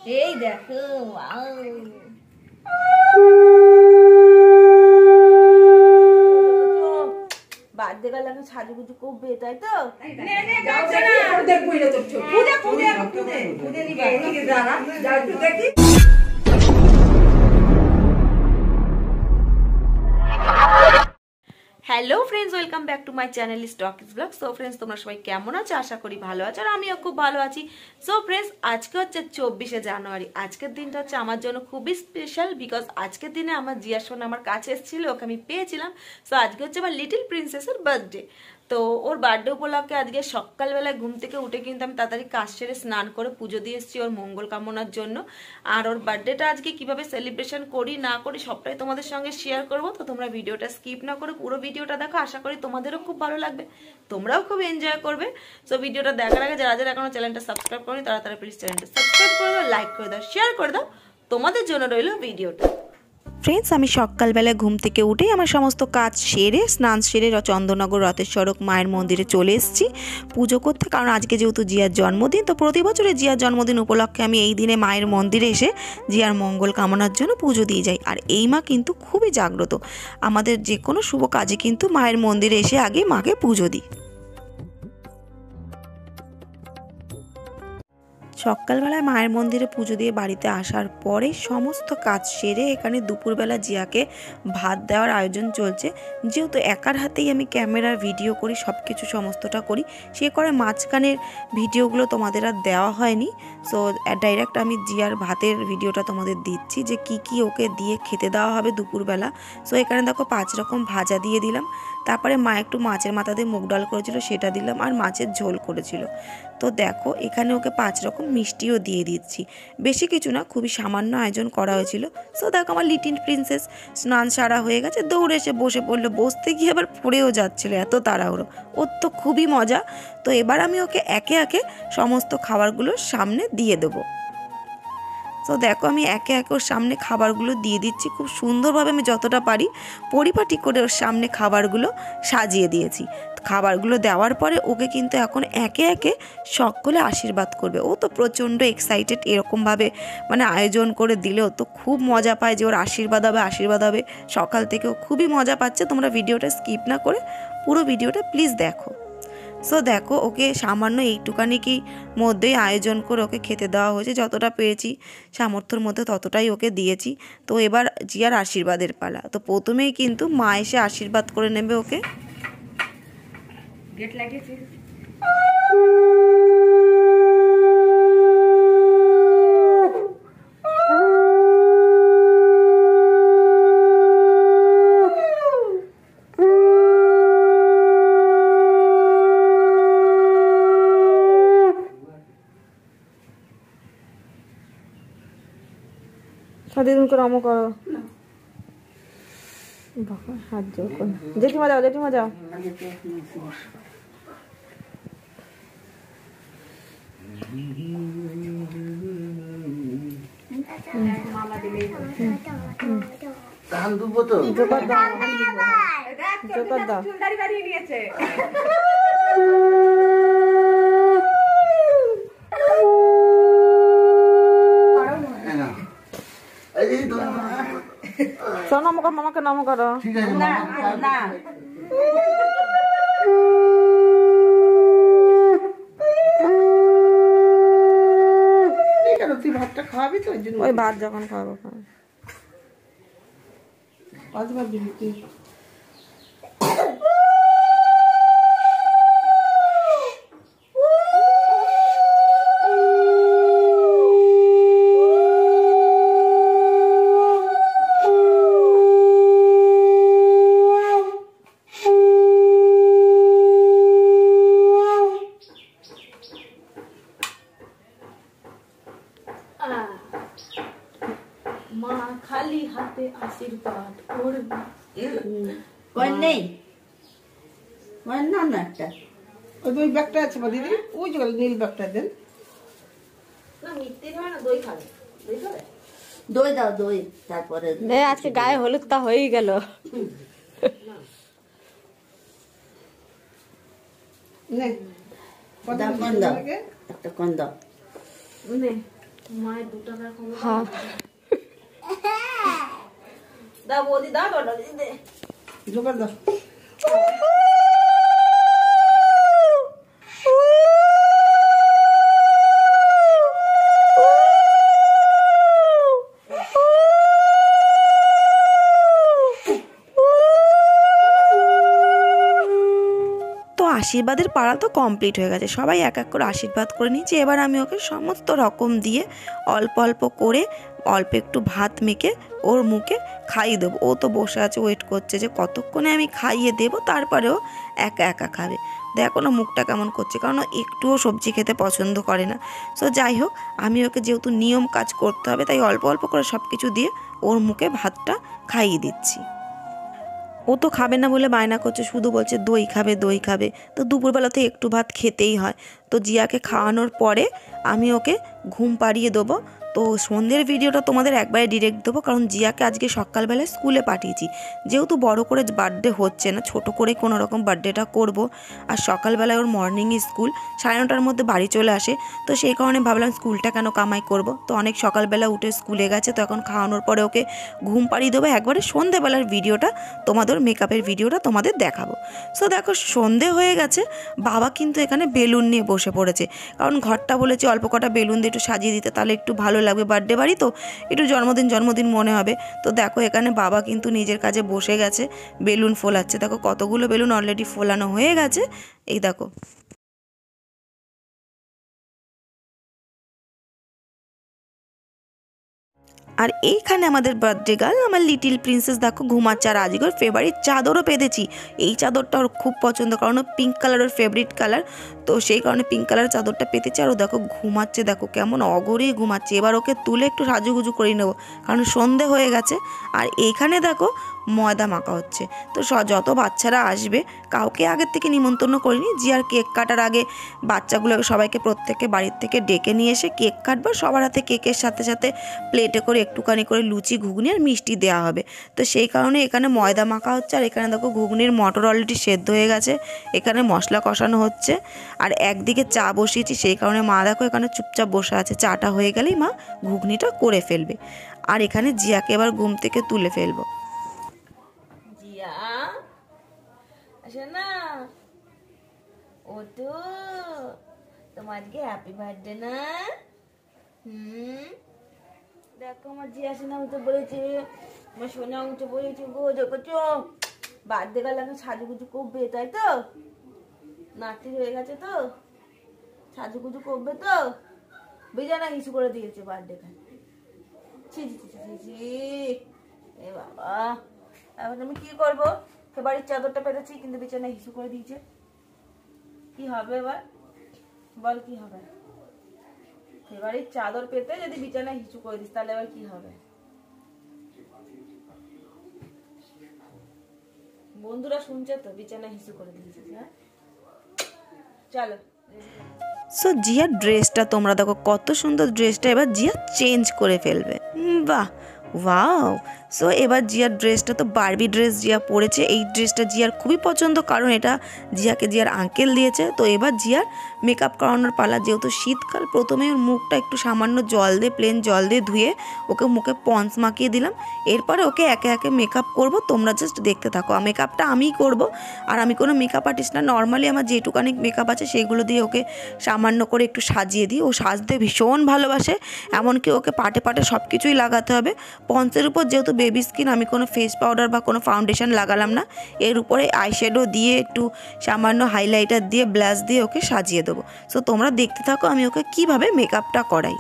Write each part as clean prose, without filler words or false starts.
এই দেখো wow birthday গেল এখন সাজুগুজু করবে তাই তো hello friends, welcome back to my channel স্টকিজ ব্লগ। সো ফ্রেন্ডস, তোমরা সবাই কেমন আছো? আশা করি ভালো আছো, আর আমিও খুব ভালো আছি। সো ফ্রেন্ডস, আজকে হচ্ছে 24শে জানুয়ারি। আজকের দিনটা হচ্ছে আমার জন্য খুবই স্পেশাল, বিকজ আজকের দিনে আমার জিয়া সোনা আমার কাছে এসেছিল, ওকে আমি পেয়েছিলাম। সো আজকে হচ্ছে আমার লিটল প্রিন্সেসের বার্থডে। তো ওর বার্থডে উপলক্ষে আজকে সকালবেলায় ঘুম থেকে উঠে কিন্তু আমি তাড়াতাড়ি কাজ সেরে স্নান করে পুজো দিয়ে এসেছি ওর মঙ্গল কামনার জন্য। আর ওর বার্থডেটা আজকে কিভাবে সেলিব্রেশন করি না করি সবটাই তোমাদের সঙ্গে শেয়ার করবো। তো তোমরা ভিডিওটা স্কিপ না করে পুরো ভিডিওটা দেখো, আশা করি তোমাদেরও খুব ভালো লাগবে, তোমরাও খুব এনজয় করবে। সো ভিডিওটা দেখার আগে যারা যারা এখনো চ্যানেলটা সাবস্ক্রাইব করনি তারা তারা প্লিজ চ্যানেলটা সাবস্ক্রাইব করে দাও, লাইক করে দাও, শেয়ার করে দাও। তোমাদের জন্য রইল ভিডিওটা। ফ্রেন্ডস, আমি সকালবেলায় ঘুম থেকে উঠেই আমার সমস্ত কাজ সেরে স্নান সেরে চন্দননগর রথের সড়ক মায়ের মন্দিরে চলে এসেছি পুজো করতে, কারণ আজকে যেহেতু জিয়ার জন্মদিন। তো প্রতি বছরে জিয়ার জন্মদিন উপলক্ষে আমি এই দিনে মায়ের মন্দিরে এসে জিয়ার মঙ্গল কামনার জন্য পুজো দিয়ে যাই। আর এই মা কিন্তু খুবই জাগ্রত, আমাদের যে কোনো শুভ কাজে কিন্তু মায়ের মন্দিরে এসে আগে মাকে পুজো দিই। সকালবেলায় মায়ের মন্দিরে পুজো দিয়ে বাড়িতে আসার পরে সমস্ত কাজ সেরে এখানে দুপুরবেলা জিয়াকে ভাত দেওয়ার আয়োজন চলছে। যেহেতু একার হাতেই আমি ক্যামেরার ভিডিও করি, সব কিছু সমস্তটা করি, সে করে মাঝখানের ভিডিওগুলো তোমাদের আর দেওয়া হয়নি। সো ডাইরেক্ট আমি জিয়ার ভাতের ভিডিওটা তোমাদের দিচ্ছি যে কি কি ওকে দিয়ে খেতে দেওয়া হবে দুপুরবেলা। সো এখানে দেখো 5 রকম ভাজা দিয়ে দিলাম, তারপরে মা একটু মাছের মাথা দিয়ে মুগ ডাল করেছিল সেটা দিলাম, আর মাছের ঝোল করেছিল। তো দেখো এখানে ওকে 5 রকম মিষ্টিও দিয়ে দিচ্ছি, বেশি কিছু না, খুবই সামান্য আয়োজন করা হয়েছিল। সো দেখো আমার লিটিল প্রিন্সেস স্নান সারা হয়ে গেছে, দৌড়ে এসে বসে পড়লো, বসতে গিয়ে আবার পড়েও যাচ্ছিলো, এত তাড়াহুড়ো, ওর তো খুবই মজা। তো এবার আমি ওকে একে একে সমস্ত খাবারগুলো সামনে দিয়ে দেবো। তো দেখো আমি একে একে ওর সামনে খাবারগুলো দিয়ে দিচ্ছি, খুব সুন্দরভাবে আমি যতটা পারি পরিপাটি করে ওর সামনে খাবারগুলো সাজিয়ে দিয়েছি। খাবারগুলো দেওয়ার পরে ওকে কিন্তু এখন একে একে সকলে আশীর্বাদ করবে। ও তো প্রচণ্ড এক্সাইটেড, এরকমভাবে মানে আয়োজন করে দিলেও তো খুব মজা পায় যে ওর আশীর্বাদ হবে আশীর্বাদ হবে। সকাল থেকে ও খুবই মজা পাচ্ছে। তোমরা ভিডিওটা স্কিপ না করে পুরো ভিডিওটা প্লিজ দেখো। সো দেখো ওকে সামান্য এইটুকানি কি মধ্যেই আয়োজন করে ওকে খেতে দেওয়া হয়েছে, যতটা পেরেছি সামর্থ্যের মধ্যে ততটাই ওকে দিয়েছি। তো এবার জিয়ার আশীর্বাদের পালা। তো প্রথমেই কিন্তু মা এসে আশীর্বাদ করে নেবে ওকে। গেট লাগিয়েছি। দিন করে আমো করো, হাত জোর করো। জেঠিমা যাও, জেঠিমা যাও। মামাকে নামো করো। তুই ভাতটা খাওয়াবি তো, ওই ভাত যখন খাওয়াবো মা খালি হাতে আশীর্বাদ করবে। কোন নেই কোন না না একটা ওই ব্যাগটা আছে বা দিদি, ওই যে নীল ব্যাগটা দেন না। মিথ্যে হয় না, দই খাবে, দই খাবে, দই দাও, দই। তারপরে আজকে গায়ে হলুদ তা হয়েই গেল। একটা কন দাও, মায়ের 2 টাকার ক্ষমতা। হ্যাঁ দাও বৌদি, দাও দাও দে। জোগাড় দাও। তো আশীর্বাদের পাড়া তো কমপ্লিট হয়ে গেছে, সবাই এক এক করে আশীর্বাদ করে নিয়েছে। এবার আমি ওকে সমস্ত রকম দিয়ে অল্প অল্প করে অল্প একটু ভাত মেখে ওর মুখে খাইয়ে দেবো। ও তো বসে আছে, ওয়েট করছে যে কতক্ষণে আমি খাইয়ে দেবো, তারপরেও একা একা খাবে। দেখো না মুখটা কেমন করছে, কারণ ও একটুও সবজি খেতে পছন্দ করে না। সো যাই হোক, আমি ওকে যেহেতু নিয়ম কাজ করতে হবে, তাই অল্প অল্প করে সব কিছু দিয়ে ওর মুখে ভাতটা খাইয়ে দিচ্ছি। ও তো খাবে না বলে বায়না করছে, শুধু বলছে দই খাবে দই খাবে। তো দুপুরবেলাতে একটু ভাত খেতেই হয়। তো জিয়াকে খাওয়ানোর পরে আমি ওকে ঘুম পাড়িয়ে দেবো। তো সন্ধ্যের ভিডিওটা তোমাদের একবারে ডিরেক্ট দেবো, কারণ জিয়াকে আজকে সকালবেলায় স্কুলে পাঠিয়েছি। যেহেতু বড় করে বার্থডে হচ্ছে না, ছোট করে কোনো রকম বার্থডেটা করব। আর সকালবেলায় ওর মর্নিং স্কুল, 9:30টার মধ্যে বাড়ি চলে আসে। তো সেই কারণে ভাবলাম স্কুলটা কেন কামাই করব। তো অনেক সকালবেলা উঠে স্কুলে গেছে, তো এখন খাওয়ানোর পরে ওকে ঘুম পাড়িয়ে দেবো। একবারে সন্ধ্যেবেলার ভিডিওটা তোমাদের, মেকআপের ভিডিওটা তোমাদের দেখাবো। সো দেখো সন্ধে হয়ে গেছে, বাবা কিন্তু এখানে বেলুন নিয়ে বসে পড়েছে। কারণ ঘরটা বলেছে অল্প কটা বেলুন দিয়ে একটু সাজিয়ে দিতে, তাহলে একটু ভালো লাগবে, বার্থডে বাড়ি তো একটু জন্মদিন মনে হবে। তো দেখো এখানে বাবা কিন্তু নিজের কাজে বসে গেছে, বেলুন ফোলাচ্ছে। দেখো কতগুলো বেলুন অলরেডি ফোলানো হয়ে গেছে, এই দেখো। আর এইখানে আমাদের বার্থডে গার্ল, আমার লিটিল প্রিন্সেস দেখো ঘুমাচ্ছে। আর আজকে ওর ফেভারিট চাদরও পেতেছি। এই চাদরটা ওর খুব পছন্দ, কারণ ও পিঙ্ক কালার ওর ফেভারিট কালার। তো সেই কারণে পিঙ্ক কালারের চাদরটা পেতেছে। আর ও দেখো ঘুমাচ্ছে, দেখো কেমন অগরেই ঘুমাচ্ছে। এবার ওকে তুলে একটু সাজুগুজু করে নেবো, কারণ সন্ধে হয়ে গেছে। আর এইখানে দেখো ময়দা মাখা হচ্ছে। তো যত বাচ্চারা আসবে কাউকে আগের থেকে নিমন্ত্রণ করিনি। জিয়ার কেক কাটার আগে বাচ্চাগুলোকে সবাইকে প্রত্যেককে বাড়ির থেকে ডেকে নিয়ে এসে কেক কাটবো। সবার হাতে কেকের সাথে সাথে প্লেটে করে একটুখানি করে লুচি, ঘুগনি আর মিষ্টি দেওয়া হবে। তো সেই কারণে এখানে ময়দা মাখা হচ্ছে। আর এখানে দেখো ঘুগনির মটর অলরেডি সেদ্ধ হয়ে গেছে, এখানে মশলা কষানো হচ্ছে। আর একদিকে চা বসিয়েছি, সেই কারণে মা দেখো এখানে চুপচাপ বসে আছে। চাটা হয়ে গেলেই মা ঘুগনিটা করে ফেলবে। আর এখানে জিয়াকে এবার ঘুম থেকে তুলে ফেলবো। জিয়া আসে না, ওটো তোমার আজকে হ্যাপি বার্থডে না? দেখো আমার জিয়া সোনা উঠে বলেছে, আমার সোনা উঠে বলেছে গো, দেখো বার্থডে গেল এখন সাজুগুজু করবে, তাই তো? নাতি হয়ে গেছে তো, সাজুগুজু করবে তো? বিজানা হিসু করে দিয়েছে বার্থডে গাল। ছি ছি ছি ছি ছি, এ বাবা, এখন আমি কি করবো? বাড়ির চাদরটা পেতেছি, কিন্তু বিছানা হিসু করে দিয়েছে। কি হবে এবার বল, কি হবে? বাড়ির চাদর পেতে যদি বিছানা হিসু করে দিস, তাহলে এবার কি হবে? বন্ধুরা শুনছে তো, বিছানা হিসু করে দিয়েছিস। হ্যাঁ চলো। সো জিয়ার ড্রেসটা তোমরা দেখো কত সুন্দর, ড্রেসটা এবার জিয়া চেঞ্জ করে ফেলবে। বাহ ওয়াও। সো এবার জিয়ার ড্রেসটা তো বারবি ড্রেস জিয়া পরেছে। এই ড্রেসটা জিয়ার খুবই পছন্দ, কারণ এটা জিয়াকে জিয়ার আঙ্কেল দিয়েছে। তো এবার জিয়ার মেকআপ করানোর পালা। যেহেতু শীতকাল, প্রথমে ওর মুখটা একটু সামান্য জল দিয়ে, প্লেন জল দিয়ে ধুয়ে ওকে মুখে পন্স মাখিয়ে দিলাম। এরপরে ওকে একে একে মেকআপ করব, তোমরা জাস্ট দেখতে থাকো। মেকআপটা আমিই করব, আর আমি কোনো মেকআপ আর্টিস্ট না। নর্মালি আমার যেটুকানি মেকআপ আছে সেগুলো দিয়ে ওকে সামান্য করে একটু সাজিয়ে দিই। ও সাজতে ভীষণ ভালোবাসে, এমনকি ওকে পাটে পাটে সব কিছুই লাগাতে হবে। পন্সের উপর যেহেতু বেবি স্কিন, আমি কোনো ফেস পাউডার বা কোনো ফাউন্ডেশন লাগালাম না। এর উপরে আইশ্যাডো দিয়ে, একটু সামান্য হাইলাইটার দিয়ে, ব্লাশ দিয়ে ওকে সাজিয়ে দেবো। সো তোমরা দেখতে থাকো আমি ওকে কিভাবে মেকআপটা করাই।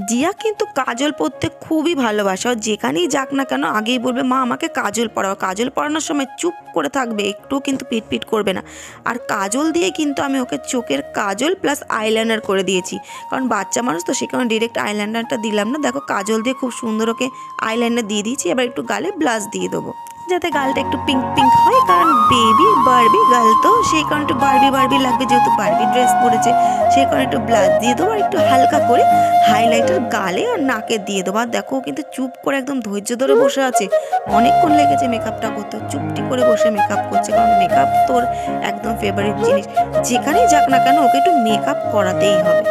জিয়া কিন্তু কাজল পরতে খুবই ভালোবাসে, আর যেখানেই যাক না কেন আগেই বলবে মা আমাকে কাজল পরাও। কাজল পরানোর সময় চুপ করে থাকবে, একটুও কিন্তু পিট করবে না। আর কাজল দিয়ে কিন্তু আমি ওকে চোখের কাজল প্লাস আইলাইনার করে দিয়েছি, কারণ বাচ্চা মানুষ তো, সে কারণে ডিরেক্ট আইলাইনারটা দিলাম না। দেখো কাজল দিয়ে খুব সুন্দর ওকে আইলাইনার দিয়ে দিয়েছি। এবার একটু গালে ব্লাশ দিয়ে দেবো, যাতে গালটা একটু পিঙ্ক পিঙ্ক হয়, কারণ বেবি বারবি গাল তো, সেই কারণে একটু বারবি লাগবে, যেহেতু বারবি ড্রেস পরেছে সেই কারণে একটু ব্লাশ দিয়ে দেবো। আর একটু হালকা করে হাইলাইটার গালে আর নাকে দিয়ে দেবো। আর দেখো কিন্তু চুপ করে একদম ধৈর্য ধরে বসে আছে, অনেকক্ষণ লেগেছে মেকআপটা করতে, চুপটি করে বসে মেকআপ করছে, কারণ মেকআপ তোর একদম ফেভারিট জিনিস, যেখানেই যাক না কেন ওকে একটু মেকআপ করাতেই হবে।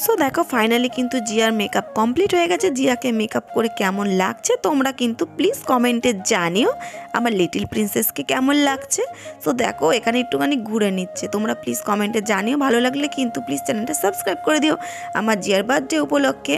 সো দেখো ফাইনালি কিন্তু জিয়ার মেকআপ কমপ্লিট হয়ে গেছে। জিয়াকে মেকআপ করে কেমন লাগছে তোমরা কিন্তু প্লিজ কমেন্টে জানিও, আমার লিটিল প্রিন্সেসকে কেমন লাগছে। সো দেখো এখানে একটুখানি ঘুরে নিচ্ছে, তোমরা প্লিজ কমেন্টে জানিও, ভালো লাগলে কিন্তু প্লিজ চ্যানেলটা সাবস্ক্রাইব করে দিও আমার জিয়ার বার্থডে উপলক্ষে।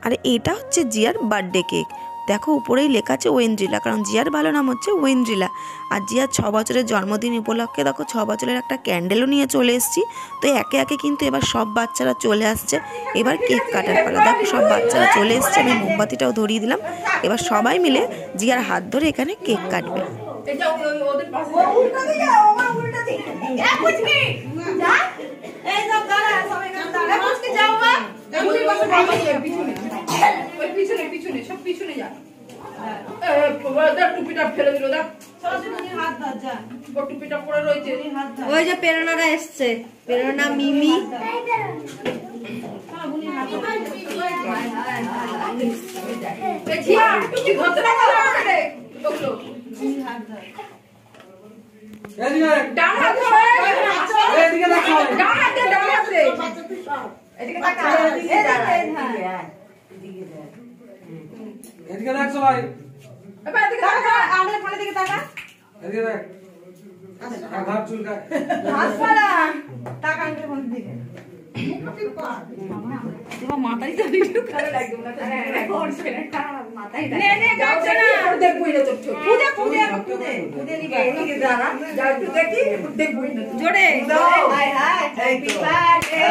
আর এটা হচ্ছে জিয়ার বার্থডে কেক, দেখো উপরেই লেখা আছে ওয়েন্দ্রিলা, কারণ জিয়ার ভালো নাম হচ্ছে ওয়েন্দ্রিলা। আর জিয়ার 6 বছরের জন্মদিন উপলক্ষে দেখো 6 বছরের একটা ক্যান্ডেলও নিয়ে চলে এসেছি। তো একে একে কিন্তু এবার সব বাচ্চারা চলে আসছে, এবার কেক কাটার পালা। দেখো সব বাচ্চারা চলে এসছে, আমি মোমবাতিটাও ধরিয়ে দিলাম। এবার সবাই মিলে জিয়ার হাত ধরে এখানে কেক কাটবে। ওই যে প্রেরণারা এসছে, প্রেরণা মিমি এদিকে দেখ সবাই, এদিকে তাকা, আঙুলের ফোনের দিকে তাকা, এদিকে দেখ, ঘাট চুলকা, হাত পাড়া, তাকা আঙুলের ফোনের দিকে। তোমার মাথায় তো ভিডিও করে লাগবে না, করছে না মাথায় নে নে কাটছে না, দেখবই না তোর চোখ, পূজা পূজা পূজা নিবে, এদিকে দাঁড়া, যা একটু দেখি, দেখবই না জোরে, হাই হাই হ্যাপি বার্থডে,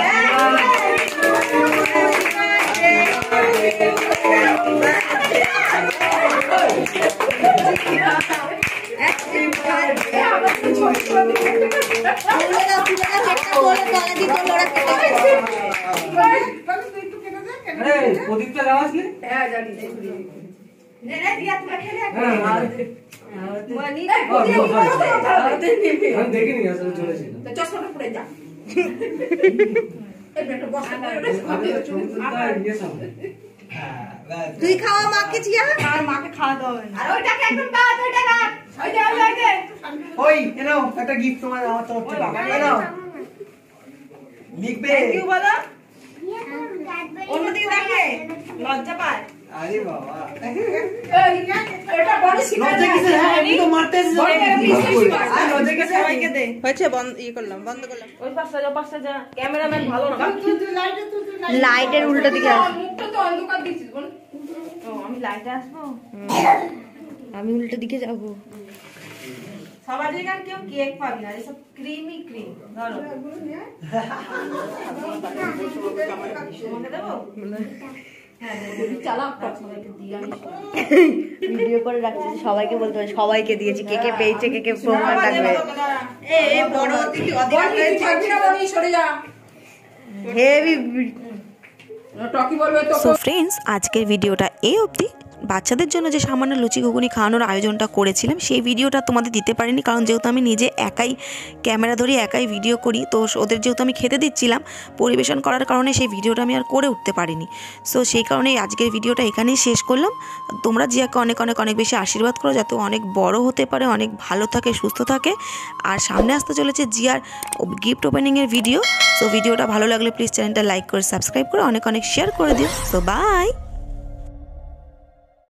প্রদীপটা জ্বালাসনি? হ্যাঁ জানি নে নে দিয়া তুই খেলে মানি আমি দেখিনি আসলে চলেছিল। তো চশমাটা পড়ে যা এই বেটা বস তুই খাওয়া মাকে চিয়া আর মাকে খাওয়া দাও আর ওইটাকে একদম বাদ ওইটা রাখ ওইটা ওইটা ওই এনো একটা গিফট তোমার আমার তরফ থেকে এনো লিখবে থ্যাংক ইউ বলো অন্যদিকে দেখে লজ্জা পায় আরে বাবা এটা বড় শিকার লজ্জা কিসে? হ্যাঁ, এমনি তো মারতে এসেছে। বড় পিছে শিকার আর লজ্জা কিসে? সবাইকে দে হয়েছে বন্ধ করলাম বন্ধ করলাম ওই পাশটা যা ক্যামেরাম্যান ভালো না লাইটের উল্টো দিকে মুখটা তো অন্ধকার দিছিস বল ও আমি লাইটে আসবো আমি উল্টো দিকে যাবো। সবার জায়গায় কেউ কেক পাবি না এসব ক্রিমি ক্রিম ধরো তোমাকে দেবো হ্যাঁ চালাও সবাইকে দিয়ে আমি ভিডিও করে রাখছি, সবাইকে বলতে হবে সবাইকে দিয়েছি, কে কে পেয়েছে কে কে প্রমাণ রাখবে। এ বড় অতিথি অধিকার থাকবি না বলি সরে যা হেভি। টকি বলবে তো সো ফ্রেন্ডস, আজকের ভিডিওটা এই অবধি। বাচ্চাদের জন্য যে সামান্য লুচি ঘুগনি খাওয়ানোর আয়োজনটা করেছিলাম সেই ভিডিওটা তোমাদের দিতে পারিনি, কারণ যেহেতু আমি নিজে একাই ক্যামেরা ধরি, একাই ভিডিও করি, তো ওদের যেহেতু আমি খেতে দিচ্ছিলাম পরিবেশন করার কারণে সেই ভিডিওটা আমি আর করে উঠতে পারিনি। সো সেই কারণেই আজকের ভিডিওটা এখানেই শেষ করলাম। তোমরা জিয়াকে অনেক অনেক অনেক বেশি আশীর্বাদ করো যাতে অনেক বড় হতে পারে, অনেক ভালো থাকে, সুস্থ থাকে। আর সামনে আসতে চলেছে জিয়ার গিফট ওপেনিংয়ের ভিডিও। সো ভিডিওটা ভালো লাগলে প্লিজ চ্যানেলটা লাইক করে সাবস্ক্রাইব করে অনেক অনেক শেয়ার করে দিও। So by.